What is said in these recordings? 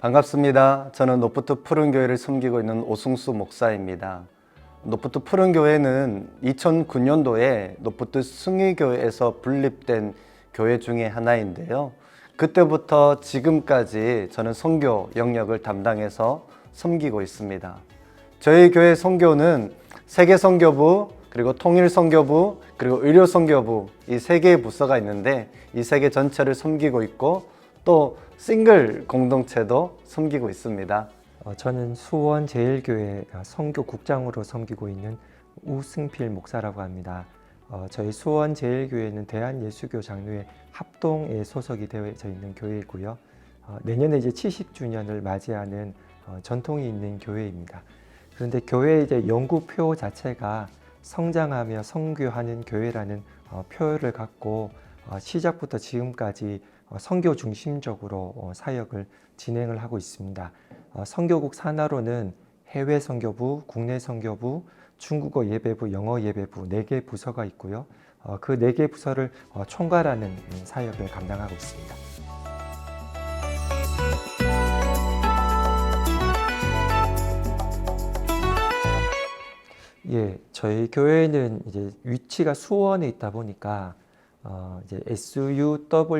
반갑습니다. 저는 노프트 푸른교회를 섬기고 있는 오승수 목사입니다. 노프트 푸른교회는 2009년도에 노프트 승의교회에서 분립된 교회 중에 하나인데요. 그때부터 지금까지 저는 선교 영역을 담당해서 섬기고 있습니다. 저희 교회 선교는 세계선교부, 그리고 통일선교부, 그리고 의료선교부 이 세 개의 부서가 있는데 이 세 개 전체를 섬기고 있고 또 싱글 공동체도 섬기고 있습니다. 저는 수원제일교회 선교국장으로 섬기고 있는 우승필 목사라고 합니다. 저희 수원제일교회는 대한예수교 장로회 합동에 소속이 되어 있는 교회이고요. 내년에 이제 70주년을 맞이하는 전통이 있는 교회입니다. 그런데 교회의 이제 연구표 자체가 성장하며 선교하는 교회라는 표어를 갖고 시작부터 지금까지 선교 중심적으로 사역을 진행을 하고 있습니다. 선교국 산하로는 해외 선교부, 국내 선교부, 중국어 예배부, 영어 예배부 4개 부서가 있고요. 그 4개 부서를 총괄하는 사역을 감당하고 있습니다. 예, 저희 교회는 이제 위치가 수원에 있다 보니까 이제 SUWON이라는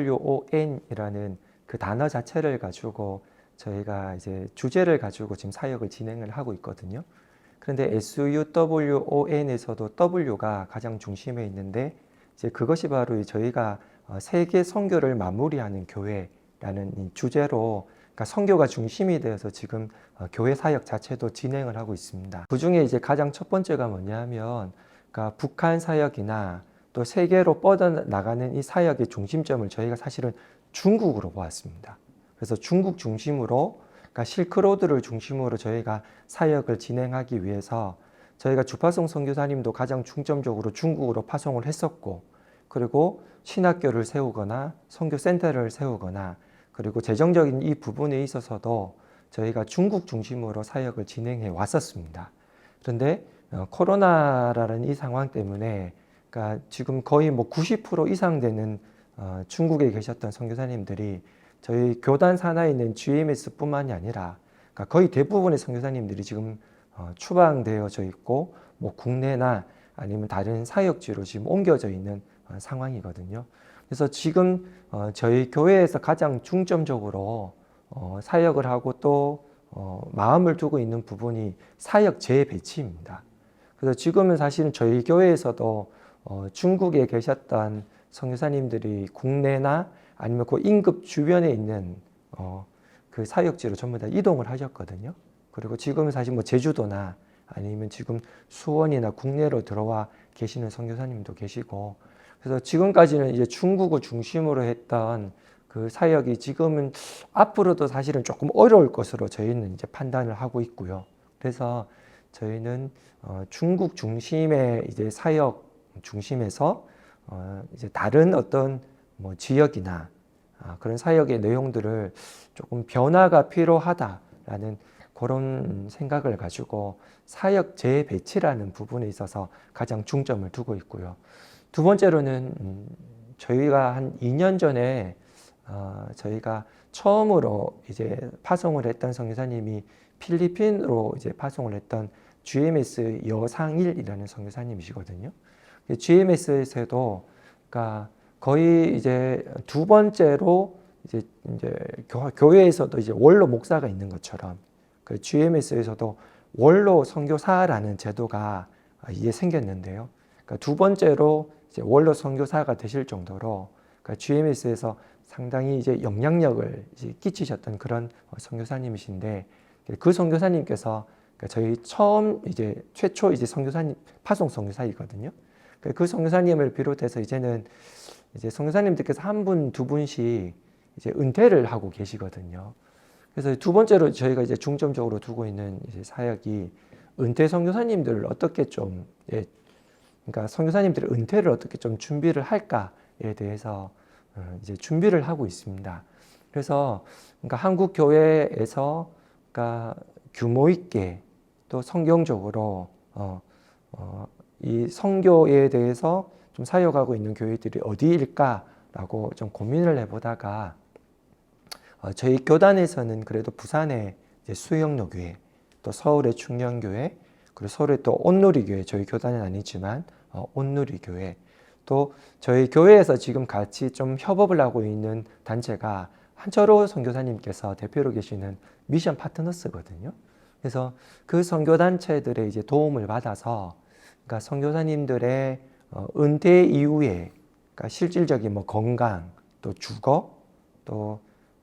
그 단어 자체를 가지고 저희가 이제 주제를 가지고 지금 사역을 진행을 하고 있거든요. 그런데 SUWON에서도 W가 가장 중심에 있는데 이제 그것이 바로 저희가 세계 선교를 마무리하는 교회라는 이 주제로 그러니까 선교가 중심이 되어서 지금 교회 사역 자체도 진행을 하고 있습니다. 그 중에 이제 가장 첫 번째가 뭐냐면 그러니까 북한 사역이나 또 세계로 뻗어나가는 이 사역의 중심점을 저희가 사실은 중국으로 보았습니다. 그래서 중국 중심으로, 그러니까 실크로드를 중심으로 저희가 사역을 진행하기 위해서 저희가 주파송 선교사님도 가장 중점적으로 중국으로 파송을 했었고, 그리고 신학교를 세우거나 선교센터를 세우거나, 그리고 재정적인 이 부분에 있어서도 저희가 중국 중심으로 사역을 진행해 왔었습니다. 그런데 코로나라는 이 상황 때문에 그러니까 지금 거의 뭐 90% 이상 되는 중국에 계셨던 선교사님들이 저희 교단 산하에 있는 GMS뿐만이 아니라 그러니까 거의 대부분의 선교사님들이 지금 추방되어져 있고 뭐 국내나 아니면 다른 사역지로 지금 옮겨져 있는 상황이거든요. 그래서 지금 저희 교회에서 가장 중점적으로 사역을 하고 또 마음을 두고 있는 부분이 사역 재배치입니다. 그래서 지금은 사실은 저희 교회에서도 중국에 계셨던 선교사님들이 국내나 아니면 그 인급 주변에 있는 그 사역지로 전부 다 이동을 하셨거든요. 그리고 지금은 사실 뭐 제주도나 아니면 지금 수원이나 국내로 들어와 계시는 선교사님도 계시고, 그래서 지금까지는 이제 중국을 중심으로 했던 그 사역이 지금은 앞으로도 사실은 조금 어려울 것으로 저희는 이제 판단을 하고 있고요. 그래서 저희는 중국 중심의 이제 사역 중심에서 이제 다른 어떤 뭐 지역이나 그런 사역의 내용들을 조금 변화가 필요하다라는 그런 생각을 가지고 사역 재배치라는 부분에 있어서 가장 중점을 두고 있고요. 두 번째로는 저희가 한 2년 전에 저희가 처음으로 이제 파송을 했던 선교사님이 필리핀으로 이제 파송을 했던 GMS 여상일이라는 선교사님이시거든요. GMS에서도 그러니까 거의 이제 두 번째로 이제 교회에서도 이제 원로 목사가 있는 것처럼 그 GMS에서도 원로 선교사라는 제도가 이제 생겼는데요. 그러니까 두 번째로 이제 원로 선교사가 되실 정도로 그러니까 GMS에서 상당히 이제 영향력을 이제 끼치셨던 그런 선교사님이신데 그 선교사님께서 그러니까 저희 처음 이제 최초 이제 선교사님 파송 선교사이거든요. 그 선교사님을 비롯해서 이제는 이제 선교사님들께서 한 분, 두 분씩 이제 은퇴를 하고 계시거든요. 그래서 두 번째로 저희가 이제 중점적으로 두고 있는 이제 사역이 은퇴 선교사님들을 어떻게 좀 그러니까 선교사님들의 은퇴를 어떻게 좀 준비를 할까에 대해서 이제 준비를 하고 있습니다. 그래서 그러니까 한국 교회에서 그러니까 규모 있게 또 성경적으로 이 선교에 대해서 좀 사역하고 있는 교회들이 어디일까라고 좀 고민을 해보다가 저희 교단에서는 그래도 부산의 이제 수영로 교회, 또 서울의 충령교회, 그리고 서울의 또 온누리교회, 저희 교단은 아니지만 온누리교회, 또 저희 교회에서 지금 같이 좀 협업을 하고 있는 단체가 한철호 선교사님께서 대표로 계시는 미션 파트너스거든요. 그래서 그 선교단체들의 이제 도움을 받아서, 그러니까 선교사님들의 은퇴 이후에, 그러니까 실질적인 뭐 건강, 또 주거, 또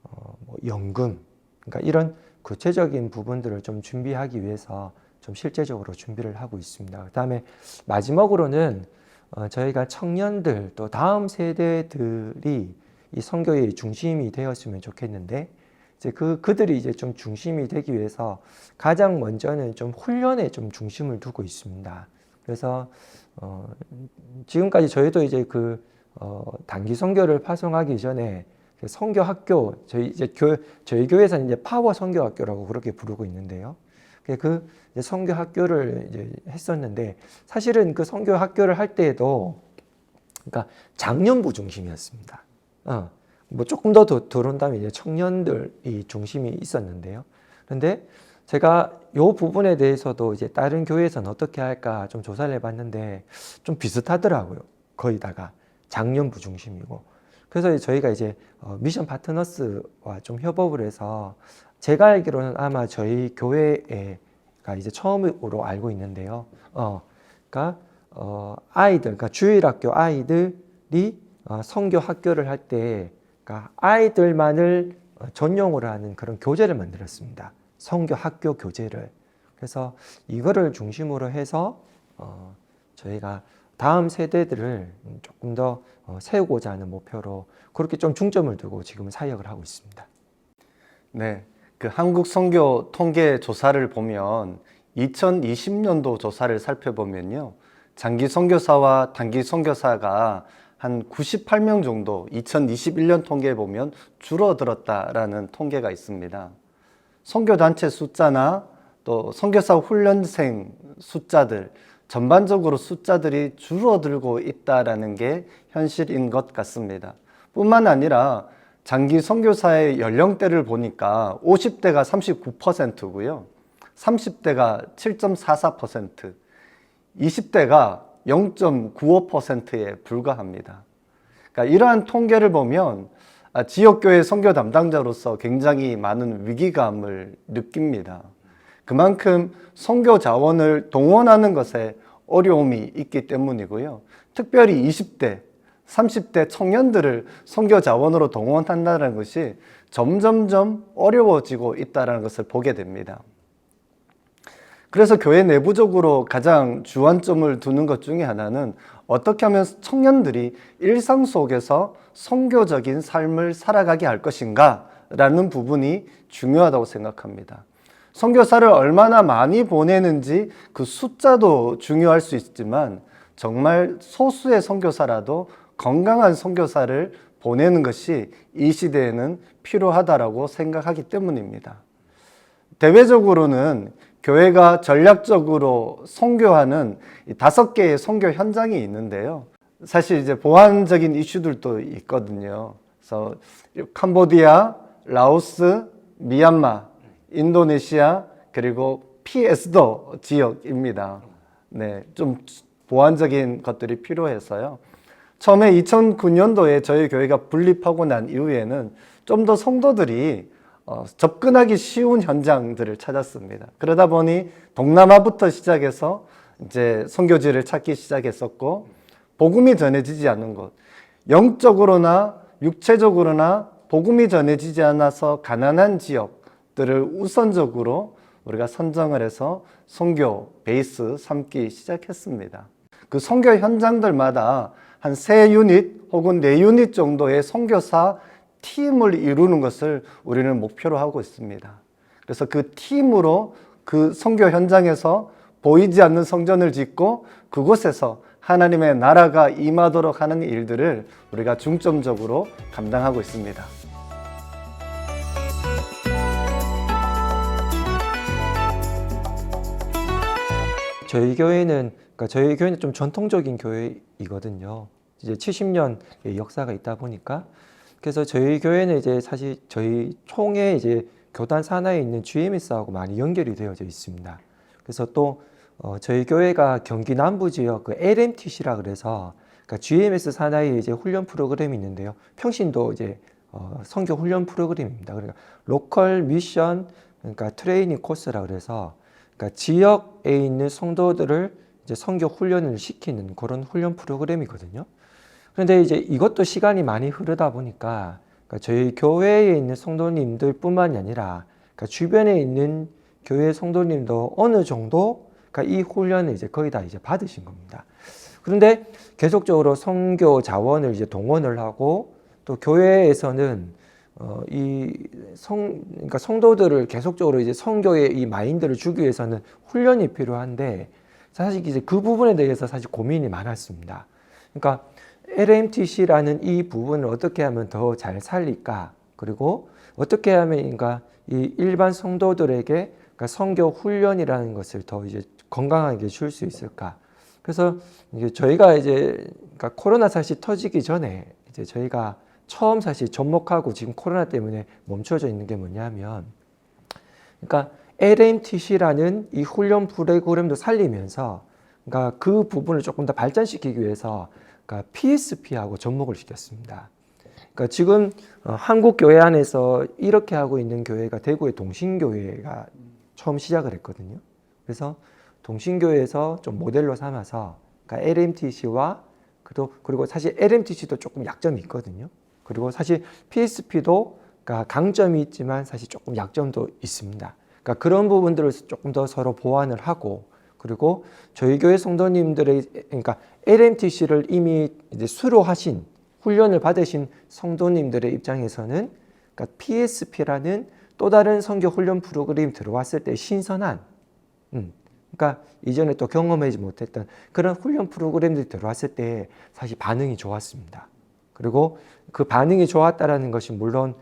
뭐 연금, 그러니까 이런 구체적인 부분들을 좀 준비하기 위해서 좀 실제적으로 준비를 하고 있습니다. 그다음에 마지막으로는 저희가 청년들 또 다음 세대들이 이 선교의 중심이 되었으면 좋겠는데, 이제 그들이 이제 좀 중심이 되기 위해서 가장 먼저는 좀 훈련에 좀 중심을 두고 있습니다. 그래서 지금까지 저희도 이제 단기 선교를 파송하기 전에 선교 학교, 저희 교회에서는 이제 파워 선교 학교라고 그렇게 부르고 있는데요. 그 선교 학교를 이제 했었는데, 사실은 그 선교 학교를 할 때에도 그러니까 장년부 중심이었습니다. 뭐 조금 더 들어온다면 이제 청년들이 중심이 있었는데요. 그런데 제가 이 부분에 대해서도 이제 다른 교회에서는 어떻게 할까 좀 조사를 해봤는데 좀 비슷하더라고요. 거의 다가 장년부 중심이고. 그래서 저희가 이제 미션 파트너스와 좀 협업을 해서, 제가 알기로는 아마 저희 교회가 이제 처음으로 알고 있는데요. 그러니까 아이들, 그러니까 주일학교 아이들이 선교 학교를 할 때, 그러니까 아이들만을 전용으로 하는 그런 교재를 만들었습니다. 선교 학교 교재를. 그래서 이거를 중심으로 해서 저희가 다음 세대들을 조금 더 세우고자 하는 목표로 그렇게 좀 중점을 두고 지금 사역을 하고 있습니다. 네, 그 한국 선교 통계 조사를 보면 2020년도 조사를 살펴보면요, 장기 선교사와 단기 선교사가 한 98명 정도 2021년 통계에 보면 줄어들었다라는 통계가 있습니다. 선교단체 숫자나 또 선교사 훈련생 숫자들, 전반적으로 숫자들이 줄어들고 있다라는 게 현실인 것 같습니다. 뿐만 아니라 장기 선교사의 연령대를 보니까 50대가 39%고요. 30대가 7.44%, 20대가 0.95%에 불과합니다. 그러니까 이러한 통계를 보면 지역교회 선교 담당자로서 굉장히 많은 위기감을 느낍니다. 그만큼 선교 자원을 동원하는 것에 어려움이 있기 때문이고요. 특별히 20대, 30대 청년들을 선교 자원으로 동원한다는 것이 점점점 어려워지고 있다는 것을 보게 됩니다. 그래서 교회 내부적으로 가장 주안점을 두는 것 중에 하나는 어떻게 하면 청년들이 일상 속에서 선교적인 삶을 살아가게 할 것인가 라는 부분이 중요하다고 생각합니다. 선교사를 얼마나 많이 보내는지 그 숫자도 중요할 수 있지만, 정말 소수의 선교사라도 건강한 선교사를 보내는 것이 이 시대에는 필요하다고 생각하기 때문입니다. 대외적으로는 교회가 전략적으로 선교하는 5개의 선교 현장이 있는데요. 사실 이제 보완적인 이슈들도 있거든요. 그래서 캄보디아, 라오스, 미얀마, 인도네시아, 그리고 피에스도 지역입니다. 네, 좀 보완적인 것들이 필요해서요. 처음에 2009년도에 저희 교회가 분립하고 난 이후에는 좀 더 성도들이 접근하기 쉬운 현장들을 찾았습니다. 그러다 보니 동남아부터 시작해서 이제 선교지를 찾기 시작했었고, 복음이 전해지지 않는 곳, 영적으로나 육체적으로나 복음이 전해지지 않아서 가난한 지역들을 우선적으로 우리가 선정을 해서 선교 베이스 삼기 시작했습니다. 그 선교 현장들마다 한 3유닛 혹은 4유닛 정도의 선교사 팀을 이루는 것을 우리는 목표로 하고 있습니다. 그래서 그 팀으로 그 선교 현장에서 보이지 않는 성전을 짓고 그곳에서 하나님의 나라가 임하도록 하는 일들을 우리가 중점적으로 감당하고 있습니다. 저희 교회는 좀 전통적인 교회이거든요. 이제 70년의 역사가 있다 보니까 그래서 저희 교회는 이제 사실 저희 총회 이제 교단 산하에 있는 GMS하고 많이 연결이 되어져 있습니다. 그래서 또 저희 교회가 경기 남부 지역 그 LMTC라 그래서 그러니까 GMS 산하에 이제 훈련 프로그램이 있는데요. 평신도 이제 선교 훈련 프로그램입니다. 그러니까 로컬 미션 그러니까 트레이닝 코스라 그래서 그러니까 지역에 있는 성도들을 이제 선교 훈련을 시키는 그런 훈련 프로그램이거든요. 그런데 이제 이것도 시간이 많이 흐르다 보니까 그러니까 저희 교회에 있는 성도님들뿐만이 아니라 그러니까 주변에 있는 교회 성도님도 어느 정도 그러니까 이 훈련을 이제 거의 다 이제 받으신 겁니다. 그런데 계속적으로 선교 자원을 이제 동원을 하고 또 교회에서는 그러니까 성도들을 계속적으로 이제 선교의 이 마인드를 주기 위해서는 훈련이 필요한데 사실 이제 그 부분에 대해서 사실 고민이 많았습니다. 그러니까 LMTC라는 이 부분을 어떻게 하면 더 잘 살릴까? 그리고 어떻게 하면 그러니까 이 일반 성도들에게 그러니까 선교 훈련이라는 것을 더 이제 건강하게 줄 수 있을까? 그래서 이제 저희가 이제 그러니까 코로나 사실 터지기 전에 이제 저희가 처음 사실 접목하고 지금 코로나 때문에 멈춰져 있는 게 뭐냐면 그러니까 LMTC라는 이 훈련 프로그램도 살리면서 그러니까 그 부분을 조금 더 발전시키기 위해서 그러니까 PSP하고 접목을 시켰습니다. 그러니까 지금 한국 교회 안에서 이렇게 하고 있는 교회가 대구의 동신교회가 처음 시작을 했거든요. 그래서 동신교회에서 좀 모델로 삼아서 그러니까 LMTC와 그리고 사실 LMTC도 조금 약점이 있거든요. 그리고 사실 PSP도 그러니까 강점이 있지만 사실 조금 약점도 있습니다. 그러니까 그런 부분들을 조금 더 서로 보완을 하고 그리고 저희 교회 성도님들의 그러니까 LMTC를 이미 이제 수료하신 훈련을 받으신 성도님들의 입장에서는 그러니까 PSP라는 또 다른 선교 훈련 프로그램이 들어왔을 때 신선한 그러니까 이전에 또 경험하지 못했던 그런 훈련 프로그램들이 들어왔을 때 사실 반응이 좋았습니다. 그리고 그 반응이 좋았다라는 것이 물론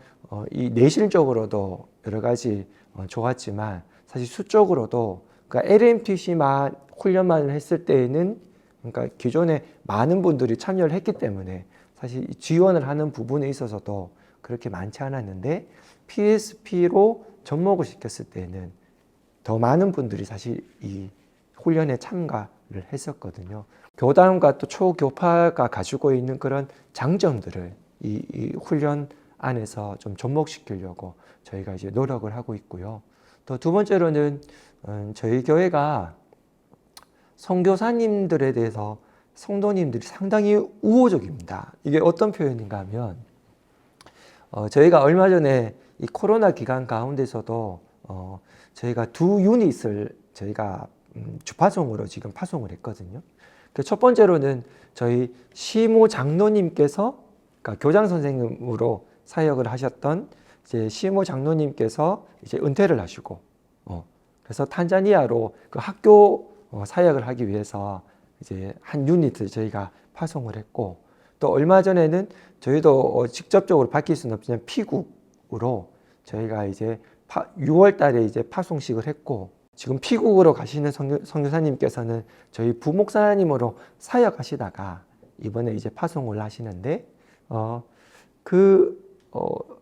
이 내실적으로도 여러 가지 좋았지만 사실 수적으로도 그러니까 LMTC만 훈련만 했을 때에는 그러니까 기존에 많은 분들이 참여를 했기 때문에 사실 지원을 하는 부분에 있어서도 그렇게 많지 않았는데 PSP로 접목을 시켰을 때는 더 많은 분들이 사실 이 훈련에 참가를 했었거든요. 교단과 또 초교파가 가지고 있는 그런 장점들을 이 훈련 안에서 좀 접목시키려고 저희가 이제 노력을 하고 있고요. 또 두 번째로는 저희 교회가 선교사님들에 대해서 성도님들이 상당히 우호적입니다. 이게 어떤 표현인가 하면 저희가 얼마 전에 이 코로나 기간 가운데서도 저희가 두 유닛을 저희가 주파송으로 지금 파송을 했거든요. 첫 번째로는 저희 시모 장로님께서 그러니까 교장 선생님으로 사역을 하셨던 이제 시모 장로님께서 이제 은퇴를 하시고 그래서 탄자니아로 그 학교 사역을 하기 위해서 이제 한 유닛을 저희가 파송을 했고 또 얼마 전에는 저희도 직접적으로 밝힐 수는 없지만 피국으로 저희가 이제 6월 달에 이제 파송식을 했고 지금 피국으로 가시는 선교사님께서는 저희 부목사님으로 사역하시다가 이번에 이제 파송을 하시는데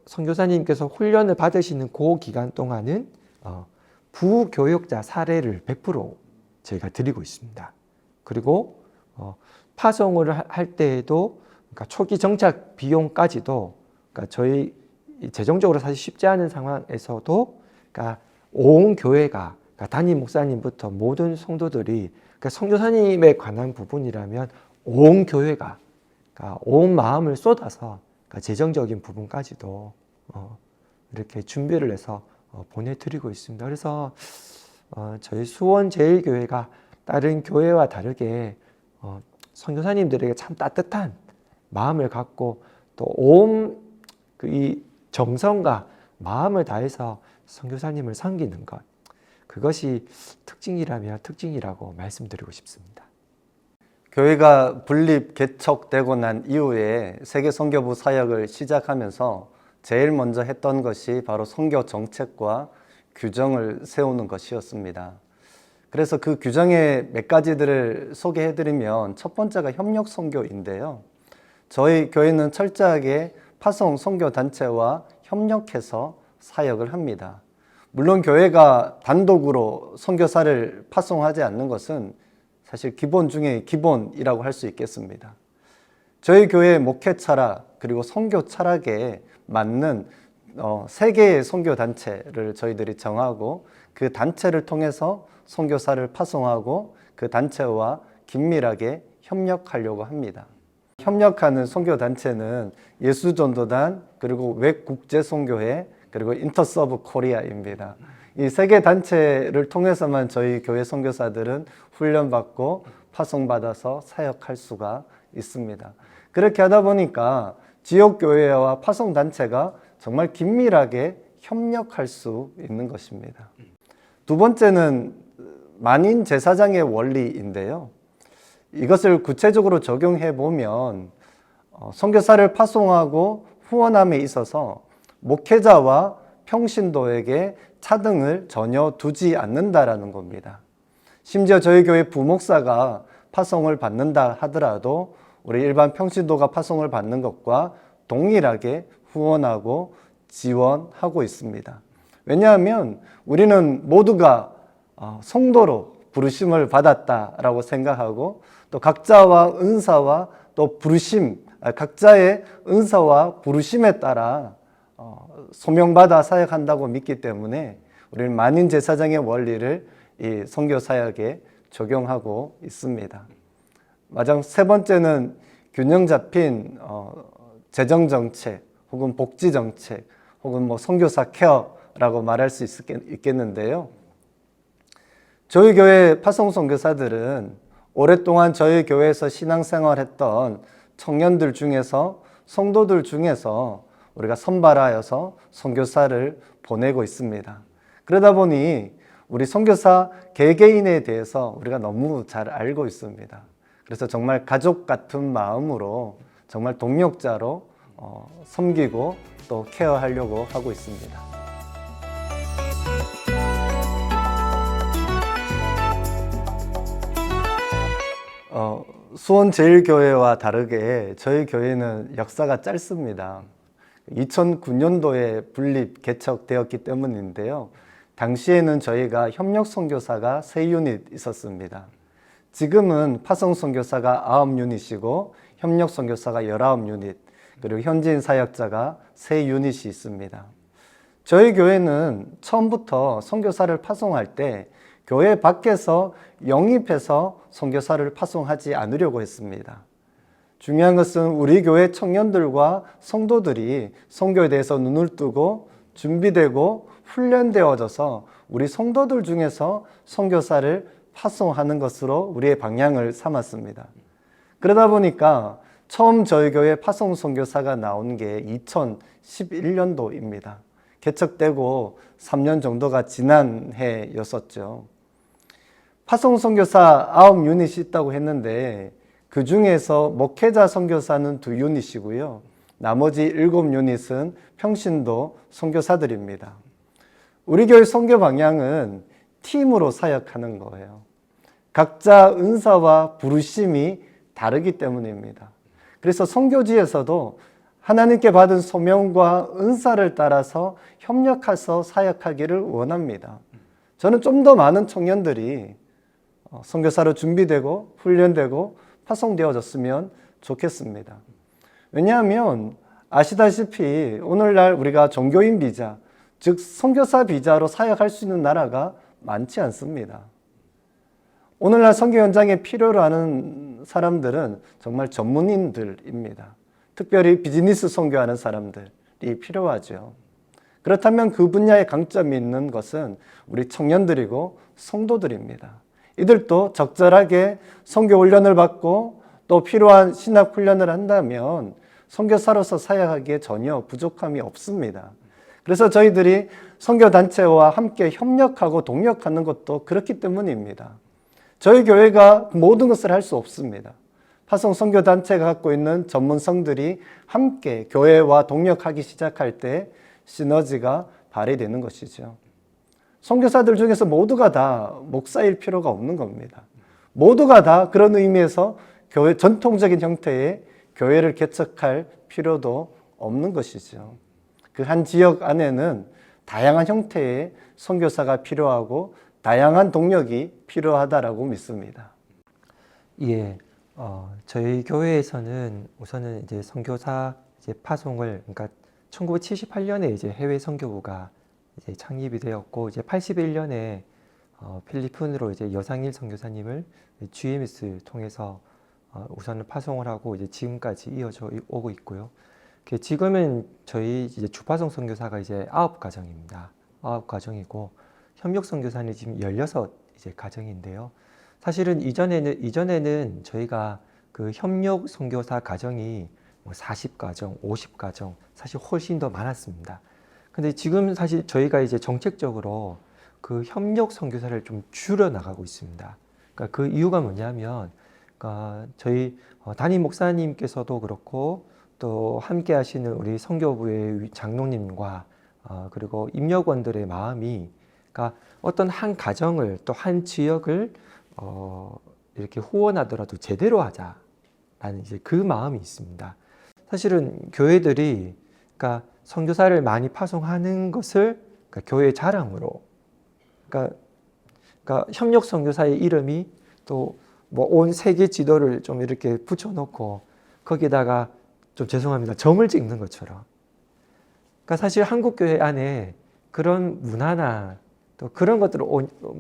선교사님께서 훈련을 받으시는 그 기간 동안은 부교역자 사례를 100% 저희가 드리고 있습니다. 그리고 파송을 할 때에도 그러니까 초기 정착 비용까지도 그러니까 저희 재정적으로 사실 쉽지 않은 상황에서도 그러니까 온 교회가 그러니까 담임 목사님부터 모든 성도들이 그러니까 선교사님에 관한 부분이라면 온 교회가 그러니까 온 마음을 쏟아서 그러니까 재정적인 부분까지도 이렇게 준비를 해서 보내드리고 있습니다. 그래서 저희 수원제일교회가 다른 교회와 다르게 선교사님들에게 참 따뜻한 마음을 갖고 또 온 이 정성과 마음을 다해서 선교사님을 섬기는 것 그것이 특징이라면 특징이라고 말씀드리고 싶습니다. 교회가 분립 개척되고 난 이후에 세계 선교부 사역을 시작하면서 제일 먼저 했던 것이 바로 선교 정책과 규정을 세우는 것이었습니다. 그래서 그 규정의 몇 가지들을 소개해드리면 첫 번째가 협력 선교인데요. 저희 교회는 철저하게 파송 선교 단체와 협력해서 사역을 합니다. 물론 교회가 단독으로 선교사를 파송하지 않는 것은 사실 기본 중에 기본이라고 할 수 있겠습니다. 저희 교회의 목회 철학 그리고 선교 철학에 맞는 세 개의 선교 단체를 저희들이 정하고 그 단체를 통해서 선교사를 파송하고 그 단체와 긴밀하게 협력하려고 합니다. 협력하는 선교 단체는 예수전도단 그리고 외국제선교회 그리고 인터서브 코리아입니다. 이 세 개 단체를 통해서만 저희 교회 선교사들은 훈련받고 파송받아서 사역할 수가 있습니다. 그렇게 하다 보니까 지역교회와 파송단체가 정말 긴밀하게 협력할 수 있는 것입니다. 두 번째는 만인 제사장의 원리인데요. 이것을 구체적으로 적용해 보면 선교사를 파송하고 후원함에 있어서 목회자와 평신도에게 차등을 전혀 두지 않는다라는 겁니다. 심지어 저희 교회 부목사가 파송을 받는다 하더라도 우리 일반 평신도가 파송을 받는 것과 동일하게 후원하고 지원하고 있습니다. 왜냐하면 우리는 모두가 성도로 부르심을 받았다라고 생각하고 또 각자와 은사와 또 부르심, 각자의 은사와 부르심에 따라 소명받아 사역한다고 믿기 때문에 우리는 만인 제사장의 원리를 이 선교 사역에 적용하고 있습니다. 마지막 세 번째는 균형 잡힌 재정 정책 혹은 복지 정책 혹은 선교사 케어라고 말할 수 있겠는데요. 저희 교회 파송 선교사들은 오랫동안 저희 교회에서 신앙생활했던 청년들 중에서 성도들 중에서 우리가 선발하여서 선교사를 보내고 있습니다. 그러다 보니 우리 선교사 개개인에 대해서 우리가 너무 잘 알고 있습니다. 그래서 정말 가족 같은 마음으로 정말 동력자로 섬기고 또 케어하려고 하고 있습니다. 수원제일교회와 다르게 저희 교회는 역사가 짧습니다. 2009년도에 분립 개척되었기 때문인데요. 당시에는 저희가 협력 선교사가 3유닛 있었습니다. 지금은 파송 선교사가 9유닛이고 협력 선교사가 19유닛, 그리고 현지인 사역자가 3유닛이 있습니다. 저희 교회는 처음부터 선교사를 파송할 때 교회 밖에서 영입해서 선교사를 파송하지 않으려고 했습니다. 중요한 것은 우리 교회 청년들과 성도들이 선교에 대해서 눈을 뜨고 준비되고 훈련되어져서 우리 성도들 중에서 선교사를 파송하는 것으로 우리의 방향을 삼았습니다. 그러다 보니까 처음 저희 교회 파송 선교사가 나온 게 2011년도입니다. 개척되고 3년 정도가 지난 해였었죠. 파송 선교사 9유닛이 있다고 했는데 그 중에서 목회자 선교사는 2유닛이고요. 나머지 7유닛은 평신도 선교사들입니다. 우리 교회 선교 방향은 팀으로 사역하는 거예요. 각자 은사와 부르심이 다르기 때문입니다. 그래서 선교지에서도 하나님께 받은 소명과 은사를 따라서 협력해서 사역하기를 원합니다. 저는 좀 더 많은 청년들이 선교사로 준비되고 훈련되고 파송되어졌으면 좋겠습니다. 왜냐하면 아시다시피 오늘날 우리가 종교인 비자, 즉 선교사 비자로 사역할 수 있는 나라가 많지 않습니다. 오늘날 선교 현장에 필요로 하는 사람들은 정말 전문인들입니다. 특별히 비즈니스 선교하는 사람들이 필요하죠. 그렇다면 그 분야에 강점이 있는 것은 우리 청년들이고 성도들입니다. 이들도 적절하게 선교 훈련을 받고 또 필요한 신학 훈련을 한다면 선교사로서 사역하기에 전혀 부족함이 없습니다. 그래서 저희들이 선교단체와 함께 협력하고 동력하는 것도 그렇기 때문입니다. 저희 교회가 모든 것을 할 수 없습니다. 파송 선교단체가 갖고 있는 전문성들이 함께 교회와 동력하기 시작할 때 시너지가 발휘되는 것이죠. 선교사들 중에서 모두가 다 목사일 필요가 없는 겁니다. 모두가 다 그런 의미에서 교회 전통적인 형태의 교회를 개척할 필요도 없는 것이죠. 그 한 지역 안에는 다양한 형태의 선교사가 필요하고 다양한 동력이 필요하다라고 믿습니다. 예, 저희 교회에서는 우선은 이제 선교사 이제 파송을, 그러니까 1978년에 이제 해외 선교부가 이제 창립이 되었고, 이제 81년에 필리핀으로 이제 여상일 선교사님을 GMS 통해서 우선은 파송을 하고 이제 지금까지 이어져 오고 있고요. 지금은 저희 이제 주파송 선교사가 이제 9가정입니다. 9가정이고 협력 선교사는 지금 16 이제 가정인데요. 사실은 이전에는 저희가 그 협력 선교사 가정이 40가정, 50가정, 사실 훨씬 더 많았습니다. 근데 지금 사실 저희가 이제 정책적으로 그 협력 선교사를 좀 줄여 나가고 있습니다. 그러니까 그 이유가 뭐냐면, 그러니까 저희 담임 목사님께서도 그렇고 또 함께 하시는 우리 선교부의 장로님과 그리고 임역원들의 마음이, 그러니까 어떤 한 가정을 또 한 지역을 이렇게 후원하더라도 제대로 하자라는 이제 그 마음이 있습니다. 사실은 교회들이 그러니까 선교사를 많이 파송하는 것을 그러니까 교회의 자랑으로, 그러니까 협력 선교사의 이름이 또 뭐 온 세계 지도를 좀 이렇게 붙여놓고 거기다가 좀 죄송합니다, 점을 찍는 것처럼. 그러니까 사실 한국 교회 안에 그런 문화나 또 그런 것들을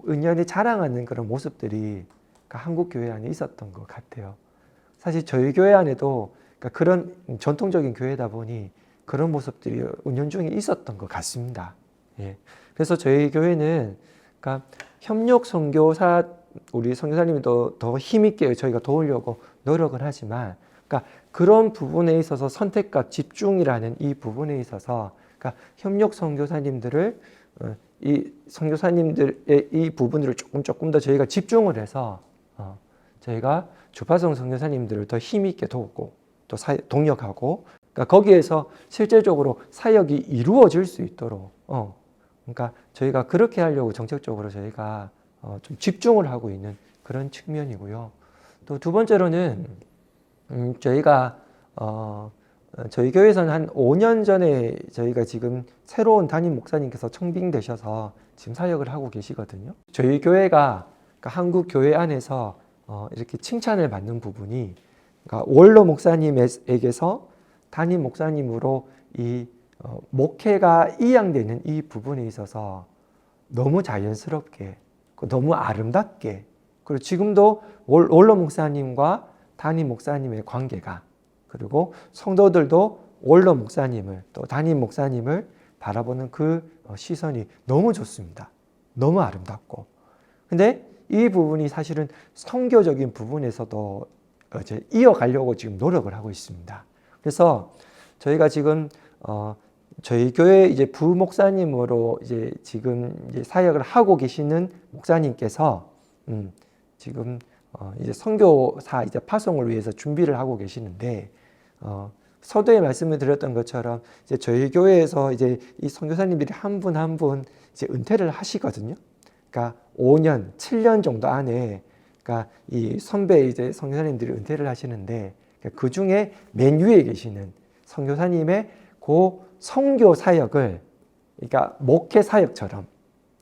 은연히 자랑하는 그런 모습들이 그러니까 한국 교회 안에 있었던 것 같아요. 사실 저희 교회 안에도 그러니까 그런 전통적인 교회다 보니 그런 모습들이 은연중에 있었던 것 같습니다. 예. 그래서 저희 교회는 그러니까 협력 선교사, 우리 선교사님이 더 힘있게 저희가 도우려고 노력을 하지만, 그러니까 그런 부분에 있어서 선택과 집중이라는 이 부분에 있어서 그러니까 협력 선교사님들을 이 선교사님들의 이 부분들을 조금 더 저희가 집중을 해서 저희가 주파성 선교사님들을 더 힘있게 돕고 또 동력하고, 그러니까 거기에서 실제적으로 사역이 이루어질 수 있도록 그러니까 저희가 그렇게 하려고 정책적으로 저희가 좀 집중을 하고 있는 그런 측면이고요. 또 두 번째로는 저희가 저희 교회에서는 한 5년 전에 저희가 지금 새로운 담임 목사님께서 청빙되셔서 지금 사역을 하고 계시거든요. 저희 교회가 그러니까 한국 교회 안에서 이렇게 칭찬을 받는 부분이, 그러니까 원로 목사님에게서 담임 목사님으로 이 목회가 이양되는 이 부분에 있어서 너무 자연스럽게, 너무 아름답게, 그리고 지금도 원로 목사님과 담임 목사님의 관계가, 그리고 성도들도 원로 목사님을 또 담임 목사님을 바라보는 그 시선이 너무 좋습니다. 너무 아름답고. 근데 이 부분이 사실은 선교적인 부분에서도 이어가려고 지금 노력을 하고 있습니다. 그래서 저희가 지금 저희 교회 이제 부목사님으로 이제 지금 이제 사역을 하고 계시는 목사님께서 지금 이제 선교사 이제 파송을 위해서 준비를 하고 계시는데, 서두에 말씀을 드렸던 것처럼 이제 저희 교회에서 이제 이 선교사님들이 한 분 한 분 이제 은퇴를 하시거든요. 그러니까 5년, 7년 정도 안에, 그러니까 이 선배 이제 선교사님들이 은퇴를 하시는데, 그 중에 맨 위에 계시는 선교사님의 그 선교 사역을, 그러니까 목회 사역처럼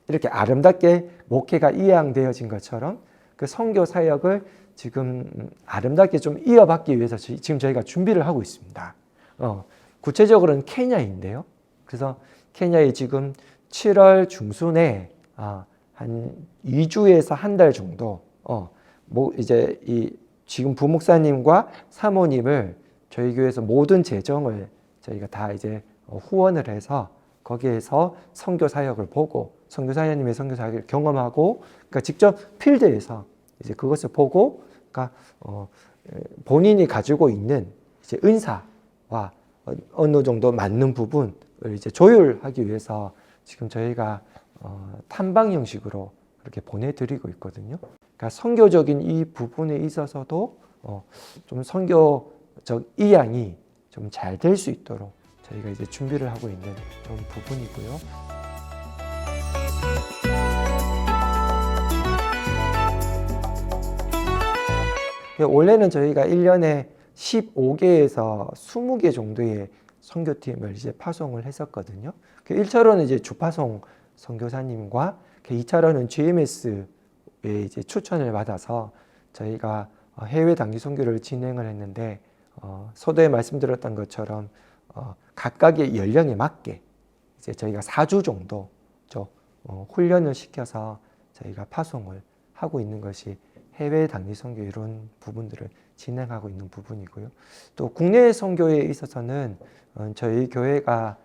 이렇게 아름답게 목회가 이양되어진 것처럼 그 선교 사역을 지금 아름답게 좀 이어받기 위해서 지금 저희가 준비를 하고 있습니다. 구체적으로는 케냐인데요. 그래서 케냐에 지금 7월 중순에 한 2주에서 한 달 정도 뭐 이제 이 지금 부목사님과 사모님을 저희 교회에서 모든 재정을 저희가 다 이제 후원을 해서 거기에서 선교 사역을 보고 선교사님의 선교 사역을 경험하고, 그러니까 직접 필드에서 이제 그것을 보고, 그러니까 본인이 가지고 있는 이제 은사와 어느 정도 맞는 부분을 이제 조율하기 위해서 지금 저희가 탐방 형식으로 그렇게 보내드리고 있거든요. 그러니까 선교적인 이 부분에 있어서도 좀 선교적 이양이 좀 잘 될 수 있도록 저희가 이제 준비를 하고 있는 그런 부분이고요. 원래는 저희가 1년에 15개에서 20개 정도의 선교팀을 이제 파송을 했었거든요. 그 1차로는 이제 주파송 선교사님과 그 2차로는 GMS의 이제 추천을 받아서 저희가 해외 단기 선교를 진행을 했는데 서두에 말씀드렸던 것처럼 각각의 연령에 맞게 이제 저희가 4주 정도 훈련을 시켜서 저희가 파송을 하고 있는 것이 해외 단기 선교 이런 부분들을 진행하고 있는 부분이고요. 또 국내 선교에 있어서는 저희 교회가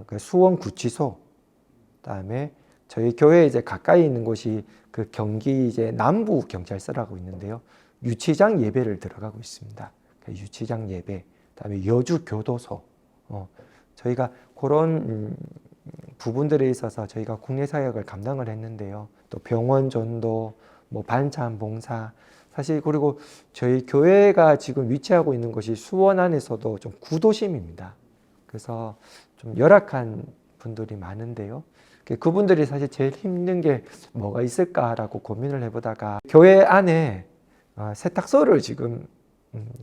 그 수원 구치소, 그다음에 저희 교회 이제 가까이 있는 곳이 그 경기 이제 남부 경찰서라고 있는데요. 유치장 예배를 들어가고 있습니다. 그 유치장 예배, 그다음에 여주 교도소, 저희가 그런 부분들에 있어서 저희가 국내 사역을 감당을 했는데요. 또 병원 전도, 뭐 반찬 봉사, 사실 그리고 저희 교회가 지금 위치하고 있는 것이 수원 안에서도 좀 구도심입니다. 그래서 좀 열악한 분들이 많은데요. 그분들이 사실 제일 힘든 게 뭐가 있을까라고 고민을 해보다가 교회 안에 세탁소를 지금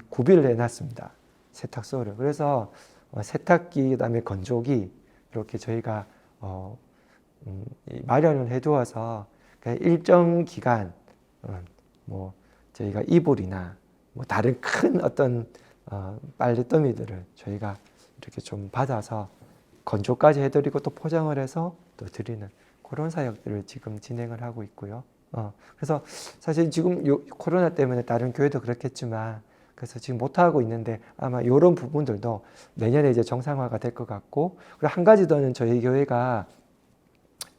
구비를 해놨습니다. 세탁소를. 그래서 세탁기, 그다음에 건조기 이렇게 저희가 마련을 해두어서 일정 기간 뭐 저희가 이불이나 뭐 다른 큰 어떤 빨래더미들을 저희가 이렇게 좀 받아서 건조까지 해드리고 또 포장을 해서 또 드리는 그런 사역들을 지금 진행을 하고 있고요. 그래서 사실 지금 코로나 때문에 다른 교회도 그렇겠지만 그래서 지금 못하고 있는데 아마 이런 부분들도 내년에 이제 정상화가 될 것 같고, 그리고 한 가지 더는 저희 교회가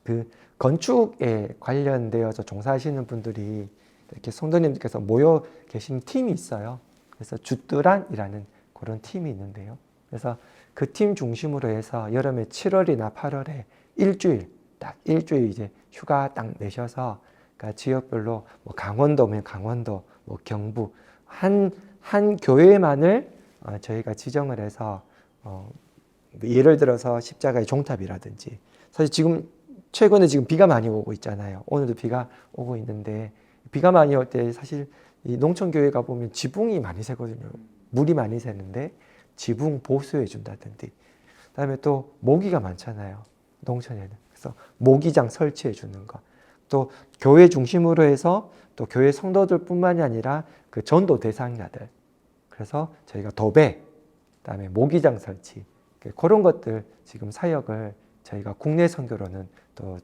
그 건축에 관련되어서 종사하시는 분들이 이렇게 성도님들께서 모여 계신 팀이 있어요. 그래서 주뜨란이라는 그런 팀이 있는데요. 그래서 그 팀 중심으로 해서 여름에 7월이나 8월에 딱 일주일 이제 휴가 딱 내셔서 그러니까 지역별로 뭐 강원도면 강원도, 뭐 경부 한 교회만을 저희가 지정을 해서 예를 들어서 십자가의 종탑이라든지, 사실 지금 최근에 지금 비가 많이 오고 있잖아요. 오늘도 비가 오고 있는데 비가 많이 올 때 사실 이 농촌교회 가 보면 지붕이 많이 새거든요. 물이 많이 새는데 지붕 보수해 준다든지, 그다음에 또 모기가 많잖아요. 농촌에는. 그래서 모기장 설치해 주는 거. 또 교회 중심으로 해서 또 교회 성도들뿐만이 아니라 그 전도 대상자들. 그래서 저희가 도배, 그다음에 모기장 설치, 그런 것들 지금 사역을 저희가 국내 선교로는 또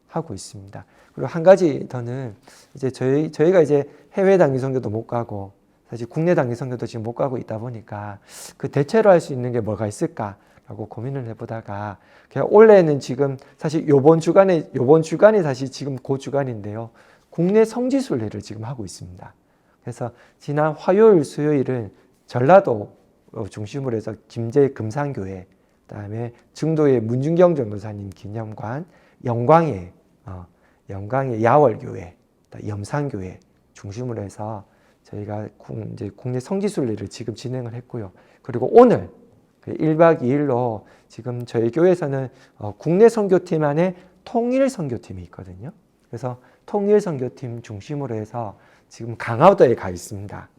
하고 있습니다. 그리고 한 가지 더는 이제 저희가 이제 해외 단기 선교도 못 가고 사실 국내 단기 선교도 지금 못 가고 있다 보니까 그 대체로 할 수 있는 게 뭐가 있을까라고 고민을 해보다가 그냥 올해는 지금 사실 요번 주간이 사실 지금 그 주간인데요. 국내 성지순례를 지금 하고 있습니다. 그래서 지난 화요일, 수요일은 전라도 중심으로 해서 김제 금산교회, 그다음에 증도의 문준경 전도사님 기념관, 영광의 야월교회, 염산교회 중심으로 해서 저희가 이제 국내 성지순례를 지금 진행을 했고요. 그리고 오늘 1박 2일로 지금 저희 교회에서는 국내 선교팀 안에 통일 선교팀이 있거든요. 그래서 통일 선교팀 중심으로 해서 지금 강화도에 가 있습니다.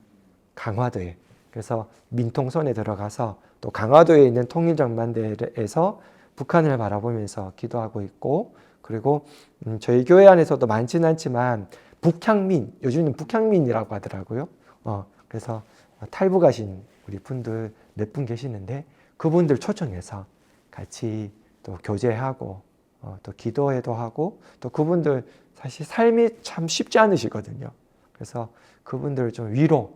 강화도에. 그래서 민통선에 들어가서 또 강화도에 있는 통일전만대에서 북한을 바라보면서 기도하고 있고, 그리고 저희 교회 안에서도 많지는 않지만 북향민, 요즘은 북향민이라고 하더라고요. 그래서 탈북 가신 우리 분들 몇 분 계시는데 그분들 초청해서 같이 또 교제하고 또 기도회도 하고, 또 그분들 사실 삶이 참 쉽지 않으시거든요. 그래서 그분들 좀 위로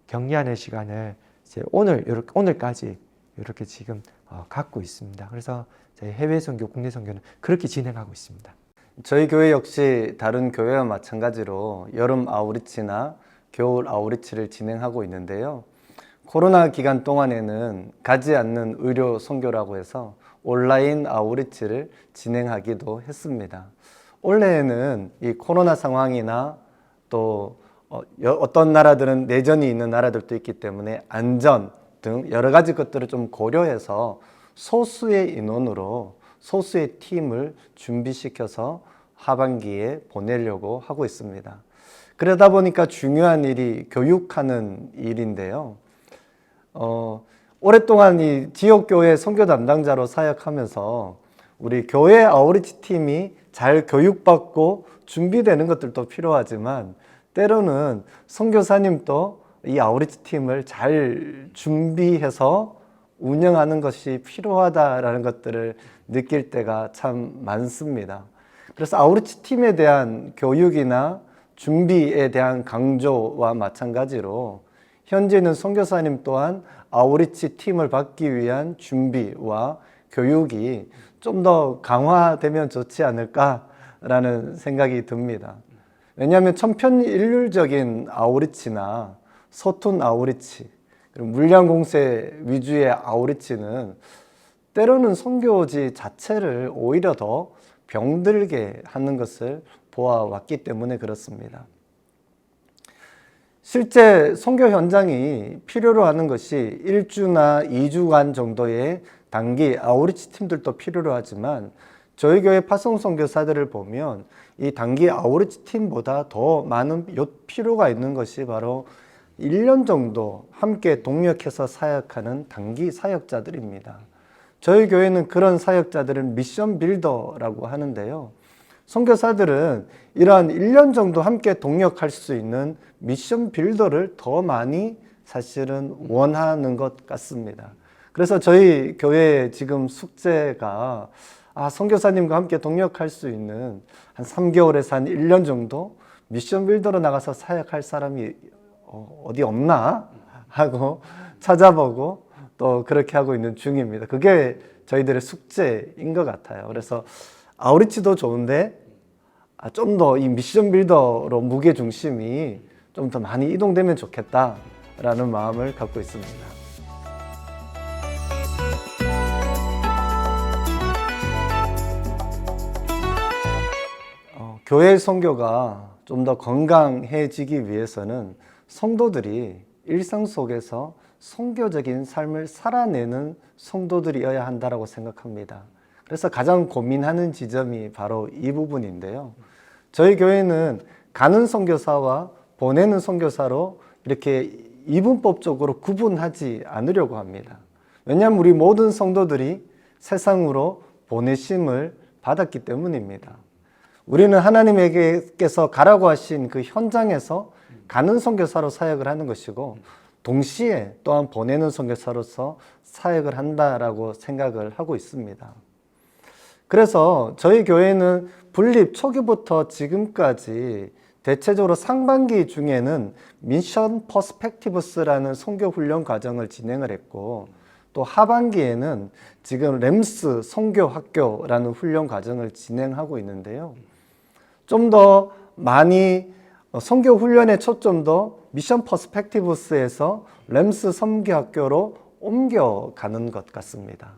격려하는 시간을 이제 오늘까지 이렇게 지금 갖고 있습니다. 그래서 저희 해외 선교, 국내 선교는 그렇게 진행하고 있습니다. 저희 교회 역시 다른 교회와 마찬가지로 여름 아우리치나 겨울 아우리치를 진행하고 있는데요. 코로나 기간 동안에는 가지 않는 의료 선교라고 해서 온라인 아우리치를 진행하기도 했습니다. 올해에는 이 코로나 상황이나 또 어떤 나라들은 내전이 있는 나라들도 있기 때문에 안전 등 여러 가지 것들을 좀 고려해서 소수의 인원으로 소수의 팀을 준비시켜서 하반기에 보내려고 하고 있습니다. 그러다 보니까 중요한 일이 교육하는 일인데요. 오랫동안 이 지역교회 선교 담당자로 사역하면서 우리 교회 아우리치 팀이 잘 교육받고 준비되는 것들도 필요하지만 때로는 선교사님도 이 아우리치 팀을 잘 준비해서 운영하는 것이 필요하다라는 것들을 느낄 때가 참 많습니다. 그래서 아우리치 팀에 대한 교육이나 준비에 대한 강조와 마찬가지로 현재는 선교사님 또한 아우리치 팀을 받기 위한 준비와 교육이 좀 더 강화되면 좋지 않을까라는 생각이 듭니다. 왜냐하면 천편일률적인 아우리치나 서툰 아우리치, 그리고 물량 공세 위주의 아우리치는 때로는 선교지 자체를 오히려 더 병들게 하는 것을 보아왔기 때문에 그렇습니다. 실제 선교 현장이 필요로 하는 것이 1주나 2주간 정도의 단기 아우리치 팀들도 필요로 하지만 저희 교회 파송 선교사들을 보면 이 단기 아우리치 팀보다 더 많은 필요가 있는 것이 바로 1년 정도 함께 동역해서 사역하는 단기 사역자들입니다. 저희 교회는 그런 사역자들을 미션 빌더라고 하는데요. 선교사들은 이러한 1년 정도 함께 동역할 수 있는 미션 빌더를 더 많이 사실은 원하는 것 같습니다. 그래서 저희 교회의 지금 숙제가 선교사님과 함께 동역할 수 있는 한 3개월에서 한 1년 정도 미션 빌더로 나가서 사역할 사람이 어디 없나 하고 찾아보고 또 그렇게 하고 있는 중입니다. 그게 저희들의 숙제인 것 같아요. 그래서 아우리치도 좋은데 좀 더 이 미션 빌더로 무게 중심이 좀 더 많이 이동되면 좋겠다라는 마음을 갖고 있습니다. 교회 선교가 좀 더 건강해지기 위해서는 성도들이 일상 속에서 선교적인 삶을 살아내는 성도들이어야 한다고 생각합니다. 그래서 가장 고민하는 지점이 바로 이 부분인데요. 저희 교회는 가는 선교사와 보내는 선교사로 이렇게 이분법적으로 구분하지 않으려고 합니다. 왜냐하면 우리 모든 성도들이 세상으로 보내심을 받았기 때문입니다. 우리는 하나님께서 가라고 하신 그 현장에서 가는 선교사로 사역을 하는 것이고 동시에 또한 보내는 선교사로서 사역을 한다라고 생각을 하고 있습니다. 그래서 저희 교회는 분립 초기부터 지금까지 대체적으로 상반기 중에는 미션 퍼스펙티브스라는 선교 훈련 과정을 진행을 했고 또 하반기에는 지금 램스 선교 학교라는 훈련 과정을 진행하고 있는데요. 좀 더 많이 선교 훈련의 초점도 미션 퍼스펙티브스에서 램스 선교 학교로 옮겨가는 것 같습니다.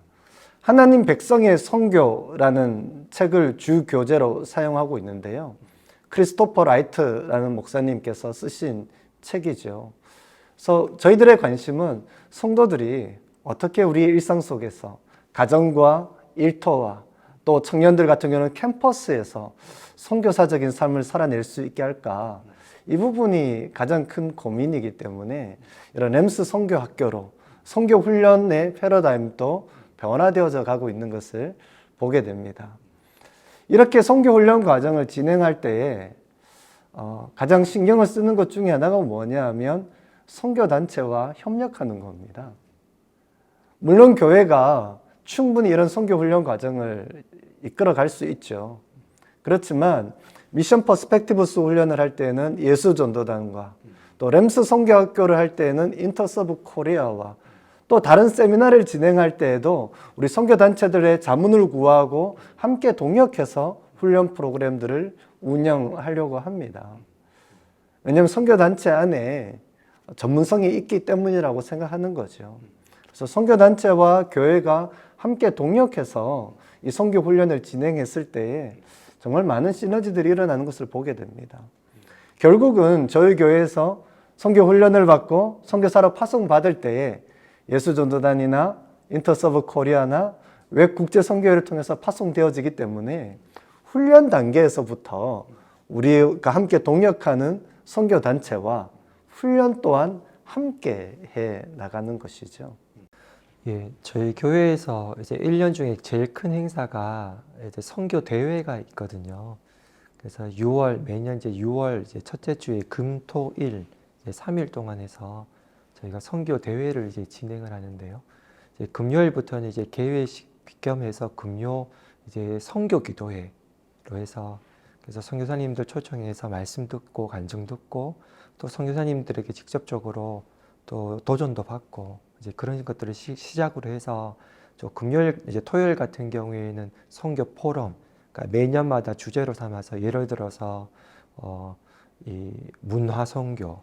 하나님 백성의 선교라는 책을 주 교재로 사용하고 있는데요. 크리스토퍼 라이트라는 목사님께서 쓰신 책이죠. 그래서 저희들의 관심은 성도들이 어떻게 우리 일상 속에서 가정과 일터와 또 청년들 같은 경우는 캠퍼스에서 선교사적인 삶을 살아낼 수 있게 할까? 이 부분이 가장 큰 고민이기 때문에 이런 램스 선교 학교로 선교 훈련의 패러다임도 변화되어져 가고 있는 것을 보게 됩니다. 이렇게 선교 훈련 과정을 진행할 때에 가장 신경을 쓰는 것 중에 하나가 뭐냐 하면 선교 단체와 협력하는 겁니다. 물론 교회가 충분히 이런 선교 훈련 과정을 이끌어 갈 수 있죠. 그렇지만 미션 퍼스펙티브스 훈련을 할 때는 예수전도단과 또 램스 선교학교를 할 때는 인터서브 코리아와 또 다른 세미나를 진행할 때에도 우리 선교단체들의 자문을 구하고 함께 동역해서 훈련 프로그램들을 운영하려고 합니다. 왜냐하면 선교단체 안에 전문성이 있기 때문이라고 생각하는 거죠. 그래서 선교단체와 교회가 함께 동역해서 이 선교 훈련을 진행했을 때에 정말 많은 시너지들이 일어나는 것을 보게 됩니다. 결국은 저희 교회에서 선교 훈련을 받고 선교사로 파송받을 때에 예수전도단이나 인터서브 코리아나 외 국제 선교회를 통해서 파송되어지기 때문에 훈련 단계에서부터 우리가 함께 동역하는 선교단체와 훈련 또한 함께 해 나가는 것이죠. 예, 저희 교회에서 이제 1년 중에 제일 큰 행사가 이제 선교 대회가 있거든요. 그래서 6월, 매년 이제 6월 이제 첫째 주에 금, 토, 일, 이제 3일 동안 해서 저희가 선교 대회를 이제 진행을 하는데요. 이제 금요일부터는 이제 개회식 겸해서 금요 이제 선교 기도회로 해서 그래서 선교사님들 초청해서 말씀 듣고 간증 듣고 또 선교사님들에게 직접적으로 또 도전도 받고 이제 그런 것들을 시작으로 해서 저 금요일 이제 토요일 같은 경우에는 선교 포럼 그러니까 매년마다 주제로 삼아서 예를 들어서 이 문화 선교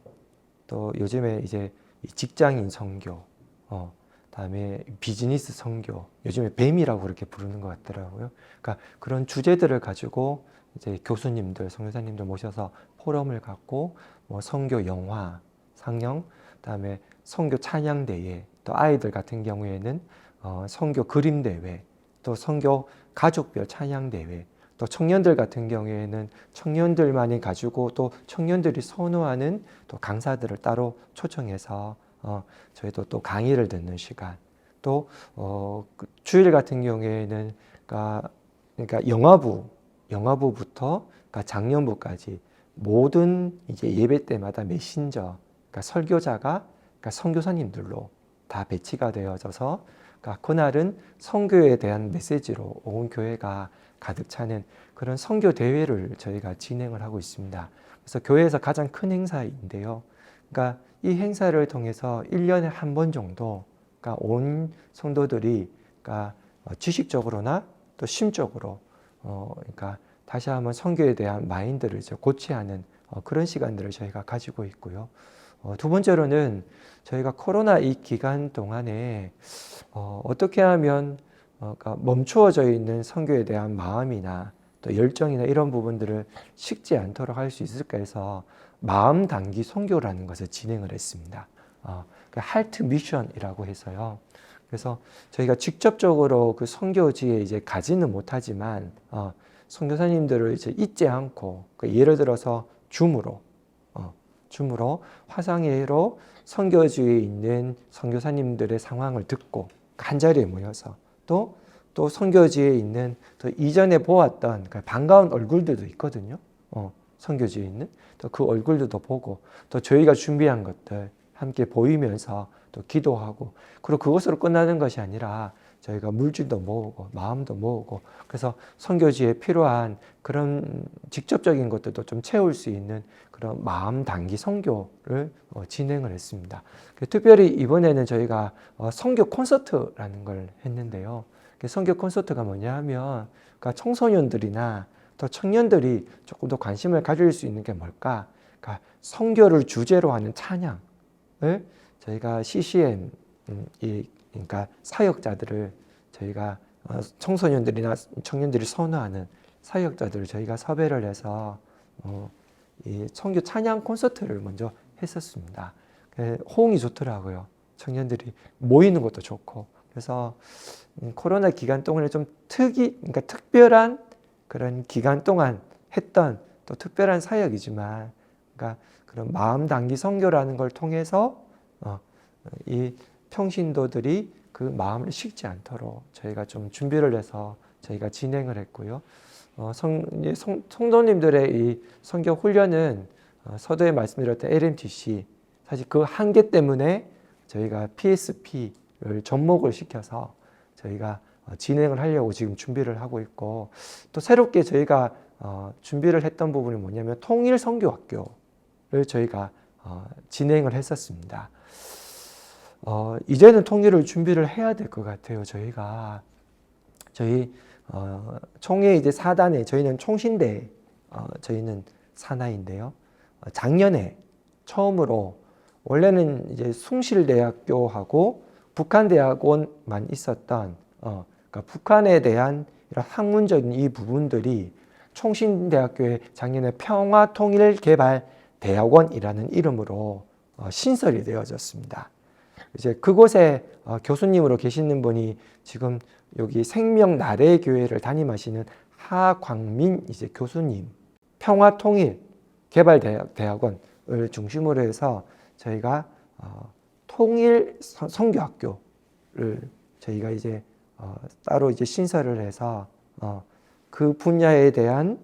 또 요즘에 이제 이 직장인 선교 다음에 비즈니스 선교 요즘에 뱀이라고 그렇게 부르는 것 같더라고요. 그러니까 그런 주제들을 가지고 이제 교수님들 선교사님들 모셔서 포럼을 갖고 뭐 선교 영화 상영 그다음에 선교 찬양 대회 또 아이들 같은 경우에는 선교 그림 대회 또 선교 가족별 찬양 대회 또 청년들 같은 경우에는 청년들만이 가지고 또 청년들이 선호하는 또 강사들을 따로 초청해서 저희도 또 강의를 듣는 시간 또 그 주일 같은 경우에는 그러니까 영화부부터 그러니까 작년부까지 모든 이제 예배 때마다 메신저 그러니까 설교자가 그러니까 선교사님들로 다 배치가 되어져서 그러니까 그날은 선교에 대한 메시지로 온 교회가 가득 차는 그런 선교 대회를 저희가 진행을 하고 있습니다. 그래서 교회에서 가장 큰 행사인데요. 그러니까 이 행사를 통해서 1년에 한 번 정도 그러니까 온 성도들이 그러니까 지식적으로나 또 심적으로 그러니까 다시 한번 선교에 대한 마인드를 이제 고쳐야 하는 그런 시간들을 저희가 가지고 있고요. 두 번째로는 저희가 코로나 이 기간 동안에 어떻게 하면 그러니까 멈추어져 있는 선교에 대한 마음이나 또 열정이나 이런 부분들을 식지 않도록 할 수 있을까 해서 마음 단기 선교라는 것을 진행을 했습니다. 하트 미션이라고 해서요. 그래서 저희가 직접적으로 그 선교지에 이제 가지는 못하지만 선교사님들을 이제 잊지 않고 예를 들어서 줌으로 화상회의로 선교지에 있는 선교사님들의 상황을 듣고 한 자리에 모여서 또 선교지에 있는 또 이전에 보았던 반가운 얼굴들도 있거든요. 선교지에 있는 또 그 얼굴들도 보고 또 저희가 준비한 것들 함께 보이면서 또 기도하고 그리고 그것으로 끝나는 것이 아니라 저희가 물질도 모으고 마음도 모으고 그래서 선교지에 필요한 그런 직접적인 것들도 좀 채울 수 있는 그런 마음 단기 선교를 진행을 했습니다. 특별히 이번에는 저희가 선교 콘서트라는 걸 했는데요. 선교 콘서트가 뭐냐 하면 그러니까 청소년들이나 또 청년들이 조금 더 관심을 가질 수 있는 게 뭘까? 그러니까 선교를 주제로 하는 찬양을 저희가 CCM 그러니까 사역자들을 저희가 청소년들이나 청년들이 선호하는 사역자들을 저희가 섭외를 해서 이 선교 찬양 콘서트를 먼저 했었습니다. 호응이 좋더라고요. 청년들이 모이는 것도 좋고 그래서 코로나 기간 동안에 좀 그러니까 특별한 그런 기간 동안 했던 또 특별한 사역이지만 그러니까 그런 마음 단기 선교라는 걸 통해서 이 평신도들이 그 마음을 식지 않도록 저희가 좀 준비를 해서 저희가 진행을 했고요. 성도님들의 이 선교 훈련은 서두에 말씀드렸던 LMTC 사실 그 한계 때문에 저희가 PSP를 접목을 시켜서 저희가 진행을 하려고 지금 준비를 하고 있고 또 새롭게 저희가 준비를 했던 부분이 뭐냐면 통일 선교학교를 저희가 진행을 했었습니다. 이제는 통일을 준비를 해야 될 것 같아요. 저희 총회 이제 4단에 저희는 총신대 저희는 산하인데요. 작년에 처음으로 원래는 이제 숭실대학교하고 북한대학원만 있었던 그러니까 북한에 대한 이런 학문적인 이 부분들이 총신대학교의 작년에 평화통일개발대학원이라는 이름으로 신설이 되어졌습니다. 이제 그곳에 교수님으로 계시는 분이 지금 여기 생명나래교회를 담임하시는 하광민 이제 교수님, 평화통일개발대학원을 중심으로 해서 저희가 통일 선교학교를 저희가 이제 따로 이제 신설을 해서 그 분야에 대한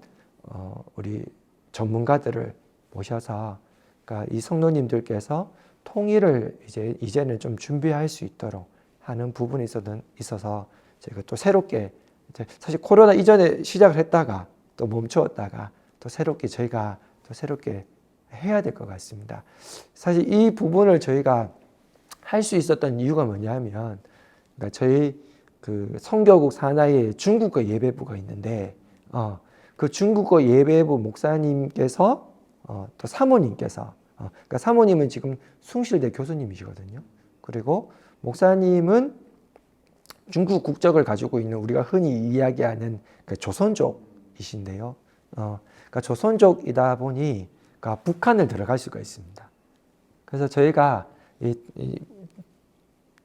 우리 전문가들을 모셔서 그러니까 이 성도님들께서 통일을 이제는 좀 준비할 수 있도록 하는 부분이 있어서 저희가 또 새롭게 사실 코로나 이전에 시작을 했다가 또 멈추었다가 또 새롭게 저희가 또 새롭게 해야 될 것 같습니다. 사실 이 부분을 저희가 할 수 있었던 이유가 뭐냐면 그러니까 저희 그 성교국 산하에 중국어 예배부가 있는데 그 중국어 예배부 목사님께서 또 사모님께서 그러니까 사모님은 지금 숭실대 교수님이시거든요. 그리고 목사님은 중국 국적을 가지고 있는 우리가 흔히 이야기하는 그 조선족이신데요. 그러니까 조선족이다 보니 그러니까 북한을 들어갈 수가 있습니다. 그래서 저희가 이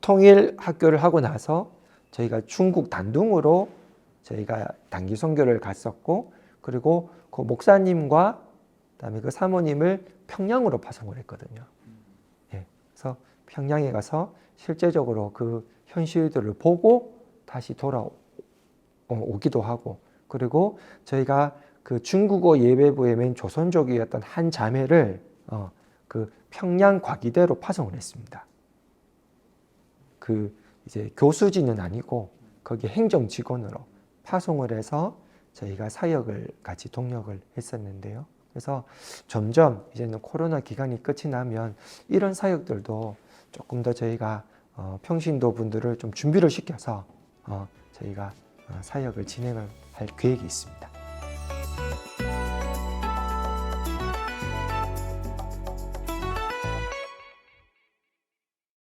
통일 학교를 하고 나서 저희가 중국 단둥으로 저희가 단기 선교를 갔었고 그리고 그 목사님과 그다음에 그 사모님을 평양으로 파송을 했거든요. 예, 그래서 평양에 가서 실제적으로 그 현실들을 보고 다시 돌아오기도 하고 그리고 저희가 그 중국어 예배부의 맨 조선족이었던 한 자매를 그 평양 과기대로 파송을 했습니다. 그 이제 교수진은 아니고 거기 행정 직원으로 파송을 해서 저희가 사역을 같이 동력을 했었는데요. 그래서 점점 이제는 코로나 기간이 끝이 나면 이런 사역들도 조금 더 저희가 평신도 분들을 좀 준비를 시켜서 저희가 사역을 진행을 할 계획이 있습니다.